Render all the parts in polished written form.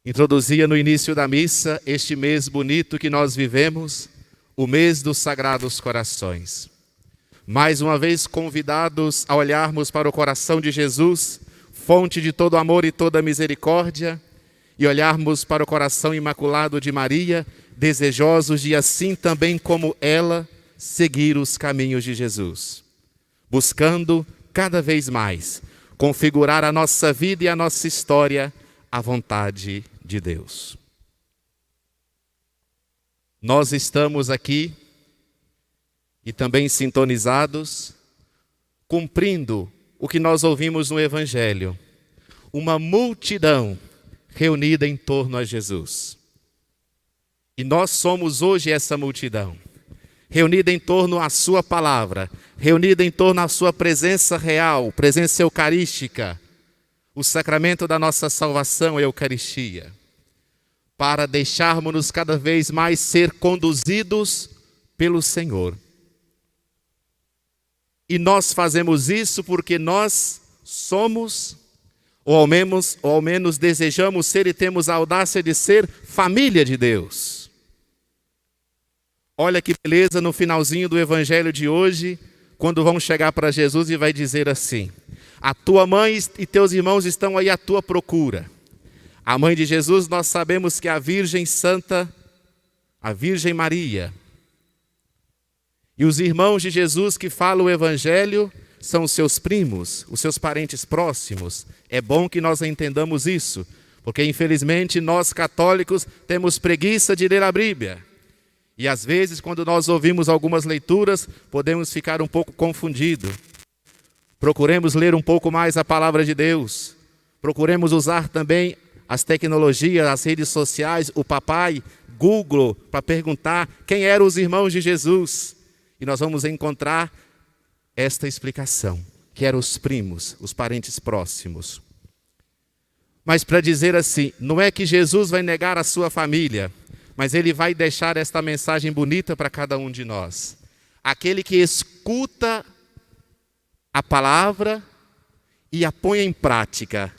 Introduzia no início da missa este mês bonito que nós vivemos, o mês dos Sagrados Corações. Mais uma vez convidados a olharmos para o coração de Jesus, fonte de todo amor e toda misericórdia, e olharmos para o coração imaculado de Maria, desejosos de assim também como ela, seguir os caminhos de Jesus, buscando cada vez mais configurar a nossa vida e a nossa história à vontade de Deus. Nós estamos aqui e também sintonizados, cumprindo o que nós ouvimos no Evangelho, uma multidão reunida em torno a Jesus. E nós somos hoje essa multidão, reunida em torno à sua palavra, reunida em torno à sua presença real, presença eucarística, o sacramento da nossa salvação, a Eucaristia, para deixarmos-nos cada vez mais ser conduzidos pelo Senhor. E nós fazemos isso porque nós somos, ou ao menos desejamos ser e temos a audácia de ser, família de Deus. Olha que beleza no finalzinho do Evangelho de hoje, quando vão chegar para Jesus e vai dizer assim: a tua mãe e teus irmãos estão aí à tua procura. A mãe de Jesus, nós sabemos que é a Virgem Santa, a Virgem Maria. E os irmãos de Jesus que falam o Evangelho são os seus primos, os seus parentes próximos. É bom que nós entendamos isso, porque infelizmente nós católicos temos preguiça de ler a Bíblia. E às vezes, quando nós ouvimos algumas leituras, podemos ficar um pouco confundidos. Procuremos ler um pouco mais a palavra de Deus. Procuremos usar também as tecnologias, as redes sociais, o papai, Google, para perguntar quem eram os irmãos de Jesus. E nós vamos encontrar esta explicação, que eram os primos, os parentes próximos. Mas para dizer assim, não é que Jesus vai negar a sua família, mas ele vai deixar esta mensagem bonita para cada um de nós. Aquele que escuta a palavra e a põe em prática,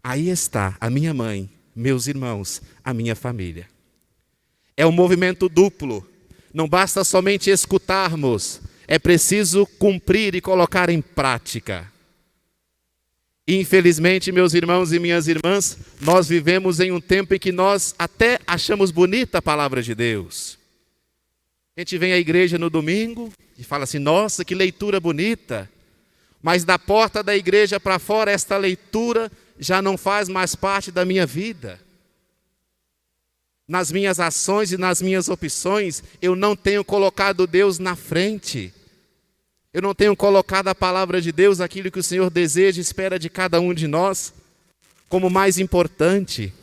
aí está a minha mãe, meus irmãos, a minha família. É um movimento duplo. Não basta somente escutarmos, é preciso cumprir e colocar em prática. Infelizmente, meus irmãos e minhas irmãs, nós vivemos em um tempo em que nós até achamos bonita a palavra de Deus. A gente vem à igreja no domingo e fala assim, nossa, que leitura bonita. Mas da porta da igreja para fora, esta leitura já não faz mais parte da minha vida. Nas minhas ações e nas minhas opções, eu não tenho colocado Deus na frente. Eu não tenho colocado a palavra de Deus, aquilo que o Senhor deseja e espera de cada um de nós, como mais importante.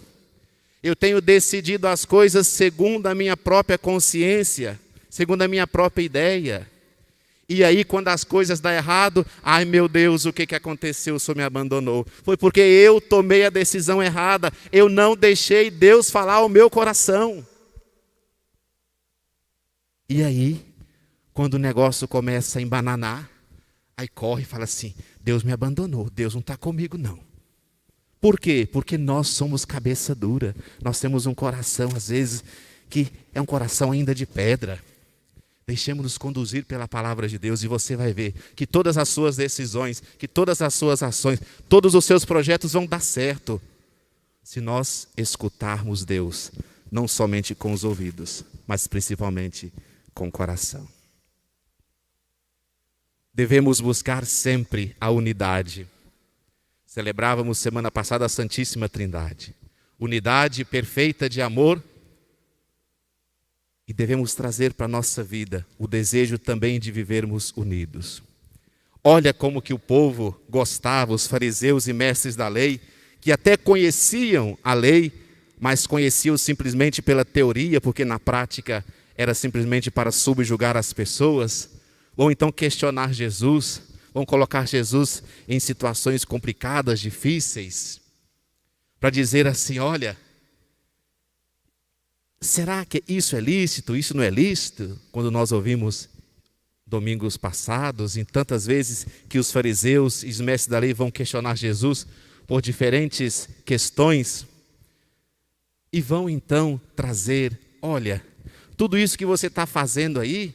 Eu tenho decidido as coisas segundo a minha própria consciência, segundo a minha própria ideia. E aí, quando as coisas dão errado, ai meu Deus, o que aconteceu? O Senhor me abandonou. Foi porque eu tomei a decisão errada, eu não deixei Deus falar ao meu coração. E aí, quando o negócio começa a embananar, aí corre e fala assim, Deus me abandonou, Deus não está comigo não. Por quê? Porque nós somos cabeça dura, nós temos um coração às vezes que é um coração ainda de pedra. Deixemos-nos conduzir pela palavra de Deus e você vai ver que todas as suas decisões, que todas as suas ações, todos os seus projetos vão dar certo. Se nós escutarmos Deus, não somente com os ouvidos, mas principalmente com o coração. Devemos buscar sempre a unidade. Celebrávamos semana passada a Santíssima Trindade. Unidade perfeita de amor. E devemos trazer para a nossa vida o desejo também de vivermos unidos. Olha como que o povo gostava, os fariseus e mestres da lei, que até conheciam a lei, mas conheciam simplesmente pela teoria, porque na prática era simplesmente para subjugar as pessoas, ou então questionar Jesus, vão colocar Jesus em situações complicadas, difíceis, para dizer assim, olha, será que isso é lícito, isso não é lícito? Quando nós ouvimos domingos passados, em tantas vezes que os fariseus e os mestres da lei vão questionar Jesus por diferentes questões, e vão então trazer, olha, tudo isso que você está fazendo aí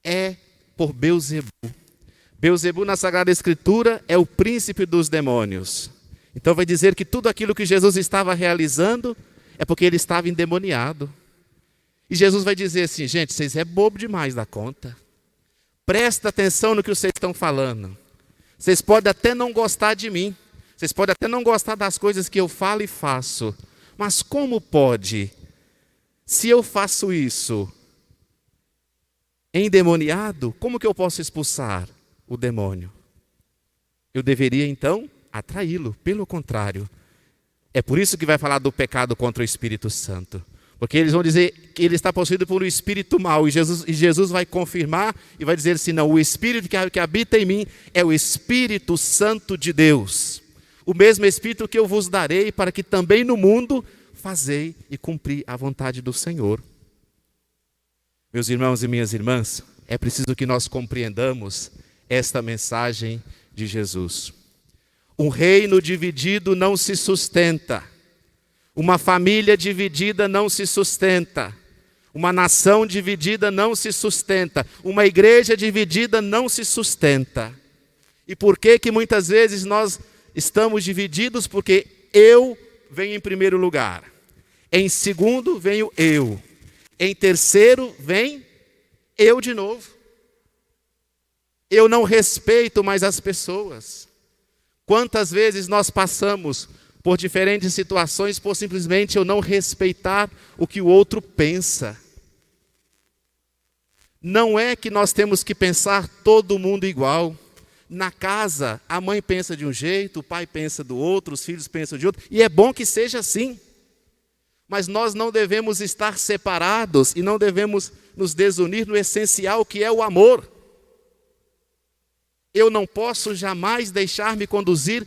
é por Belzebu. Belzebu na Sagrada Escritura é o príncipe dos demônios. Então vai dizer que tudo aquilo que Jesus estava realizando é porque ele estava endemoniado. E Jesus vai dizer assim, gente, vocês é bobo demais da conta. Presta atenção no que vocês estão falando. Vocês podem até não gostar de mim. Vocês podem até não gostar das coisas que eu falo e faço. Mas como pode, se eu faço isso endemoniado, como que eu posso expulsar o demônio? Eu deveria então atraí-lo, pelo contrário. É por isso que vai falar do pecado contra o Espírito Santo. Porque eles vão dizer que ele está possuído por um espírito mau. E Jesus vai confirmar e vai dizer assim, não, o Espírito que habita em mim é o Espírito Santo de Deus. O mesmo Espírito que eu vos darei para que também no mundo fazei e cumpri a vontade do Senhor. Meus irmãos e minhas irmãs, é preciso que nós compreendamos esta mensagem de Jesus. Um reino dividido não se sustenta. Uma família dividida não se sustenta. Uma nação dividida não se sustenta. Uma igreja dividida não se sustenta. E por que muitas vezes nós estamos divididos? Porque eu venho em primeiro lugar. Em segundo venho eu. Em terceiro vem eu de novo. Eu não respeito mais as pessoas. Quantas vezes nós passamos por diferentes situações por simplesmente eu não respeitar o que o outro pensa. Não é que nós temos que pensar todo mundo igual. Na casa, a mãe pensa de um jeito, o pai pensa do outro, os filhos pensam de outro, e é bom que seja assim. Mas nós não devemos estar separados e não devemos nos desunir no essencial que é o amor. Eu não posso jamais deixar-me conduzir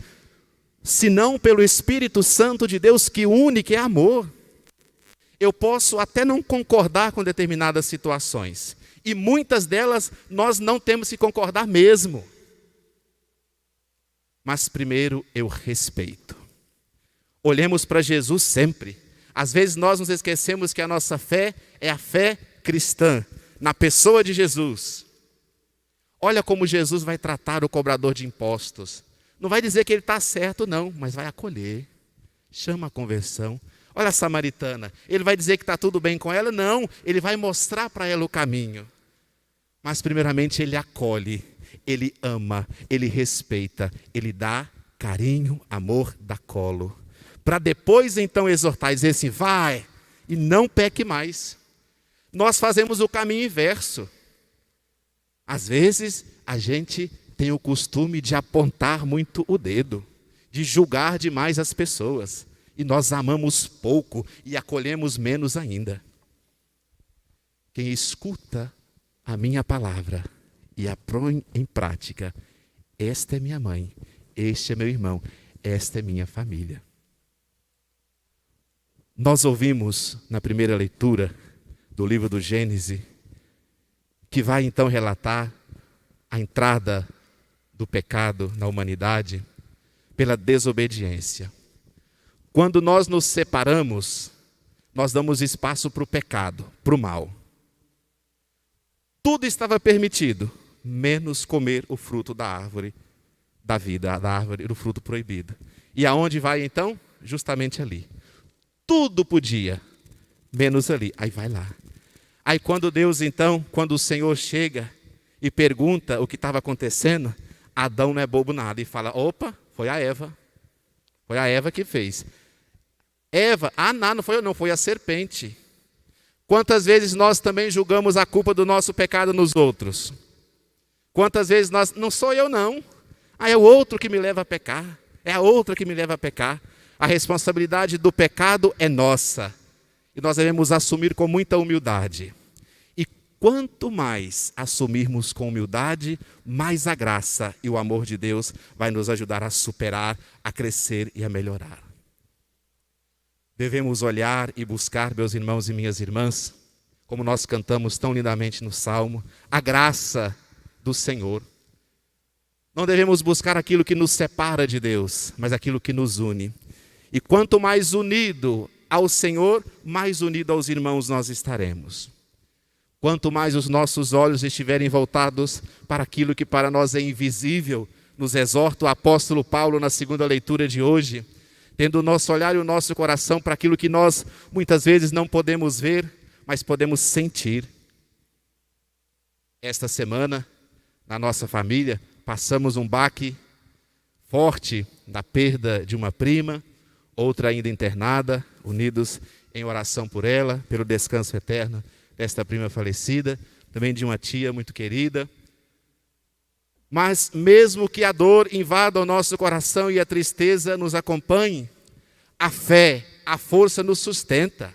senão pelo Espírito Santo de Deus que une, que é amor. Eu posso até não concordar com determinadas situações. E muitas delas nós não temos que concordar mesmo. Mas primeiro eu respeito. Olhemos para Jesus sempre. Às vezes nós nos esquecemos que a nossa fé é a fé cristã, na pessoa de Jesus. Olha como Jesus vai tratar o cobrador de impostos. Não vai dizer que ele está certo não, mas vai acolher. Chama a conversão. Olha a samaritana, ele vai dizer que está tudo bem com ela? Não, ele vai mostrar para ela o caminho. Mas primeiramente ele acolhe, ele ama, ele respeita, ele dá carinho, amor, dá colo. Para depois então exortar e dizer assim, vai e não peque mais. Nós fazemos o caminho inverso. Às vezes a gente tem o costume de apontar muito o dedo, de julgar demais as pessoas. E nós amamos pouco e acolhemos menos ainda. Quem escuta a minha palavra e a põe em prática, esta é minha mãe, este é meu irmão, esta é minha família. Nós ouvimos na primeira leitura do livro do Gênesis, que vai então relatar a entrada do pecado na humanidade pela desobediência. Quando nós nos separamos, nós damos espaço para o pecado, para o mal. Tudo estava permitido, menos comer o fruto da árvore da vida, da árvore do fruto proibido. E aonde vai então? Justamente ali. Tudo podia, menos ali. Aí vai lá. Aí quando Deus então, quando o Senhor chega e pergunta o que estava acontecendo, Adão não é bobo nada e fala, opa, foi a Eva. Foi a Eva que fez. Eva, não foi eu não, foi a serpente. Quantas vezes nós também julgamos a culpa do nosso pecado nos outros? Quantas vezes nós, não sou eu não, é o outro que me leva a pecar, é a outra que me leva a pecar. A responsabilidade do pecado é nossa e nós devemos assumir com muita humildade. E quanto mais assumirmos com humildade, mais a graça e o amor de Deus vai nos ajudar a superar, a crescer e a melhorar. Devemos olhar e buscar, meus irmãos e minhas irmãs, como nós cantamos tão lindamente no Salmo, a graça do Senhor. Não devemos buscar aquilo que nos separa de Deus, mas aquilo que nos une. E quanto mais unido ao Senhor, mais unido aos irmãos nós estaremos. Quanto mais os nossos olhos estiverem voltados para aquilo que para nós é invisível, nos exorta o apóstolo Paulo na segunda leitura de hoje, tendo o nosso olhar e o nosso coração para aquilo que nós muitas vezes não podemos ver, mas podemos sentir. Esta semana, na nossa família, passamos um baque forte da perda de uma prima, outra ainda internada, unidos em oração por ela, pelo descanso eterno desta prima falecida, também de uma tia muito querida. Mas mesmo que a dor invada o nosso coração e a tristeza nos acompanhe, a fé, a força nos sustenta.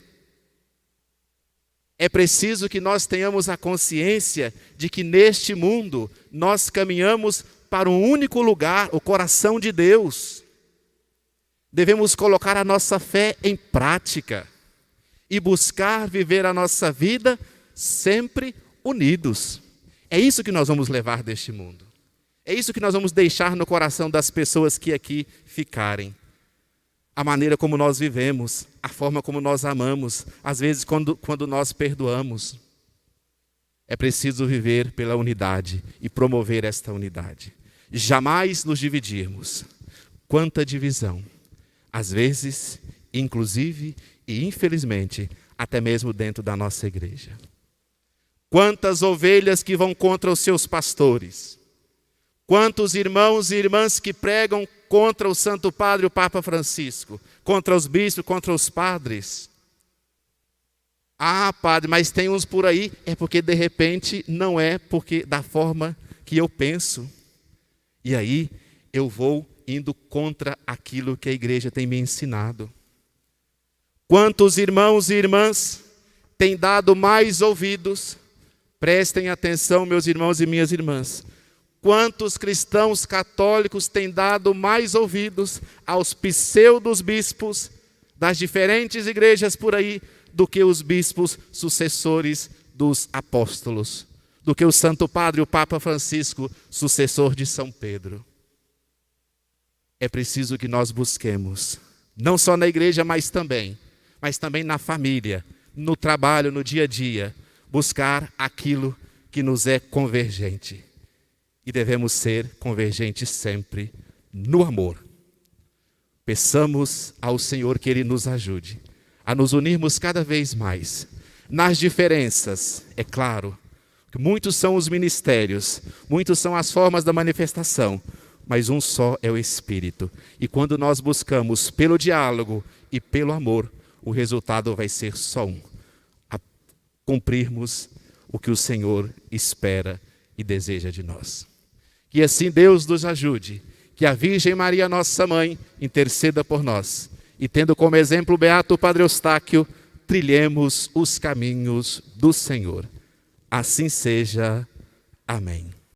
É preciso que nós tenhamos a consciência de que neste mundo nós caminhamos para um único lugar, o coração de Deus. Devemos colocar a nossa fé em prática e buscar viver a nossa vida sempre unidos. É isso que nós vamos levar deste mundo. É isso que nós vamos deixar no coração das pessoas que aqui ficarem. A maneira como nós vivemos, a forma como nós amamos, às vezes quando nós perdoamos. É preciso viver pela unidade e promover esta unidade. Jamais nos dividirmos. Quanta divisão. Às vezes, inclusive e infelizmente, até mesmo dentro da nossa igreja. Quantas ovelhas que vão contra os seus pastores. Quantos irmãos e irmãs que pregam contra o Santo Padre, o Papa Francisco, contra os bispos, contra os padres. Ah, padre, mas tem uns por aí, é porque de repente não é porque da forma que eu penso. E aí eu vou indo contra aquilo que a igreja tem me ensinado. Quantos irmãos e irmãs têm dado mais ouvidos? Prestem atenção, meus irmãos e minhas irmãs. Quantos cristãos católicos têm dado mais ouvidos aos pseudos bispos das diferentes igrejas por aí do que os bispos sucessores dos apóstolos, do que o Santo Padre, o Papa Francisco, sucessor de São Pedro? É preciso que nós busquemos, não só na igreja, mas também na família, no trabalho, no dia a dia, buscar aquilo que nos é convergente. E devemos ser convergentes sempre no amor. Peçamos ao Senhor que Ele nos ajude a nos unirmos cada vez mais. Nas diferenças, é claro, que muitos são os ministérios, muitos são as formas da manifestação, mas um só é o Espírito. E quando nós buscamos pelo diálogo e pelo amor, o resultado vai ser só um: a cumprirmos o que o Senhor espera e deseja de nós. Que assim Deus nos ajude, que a Virgem Maria, nossa mãe, interceda por nós. E tendo como exemplo o beato Padre Eustáquio, trilhemos os caminhos do Senhor. Assim seja. Amém.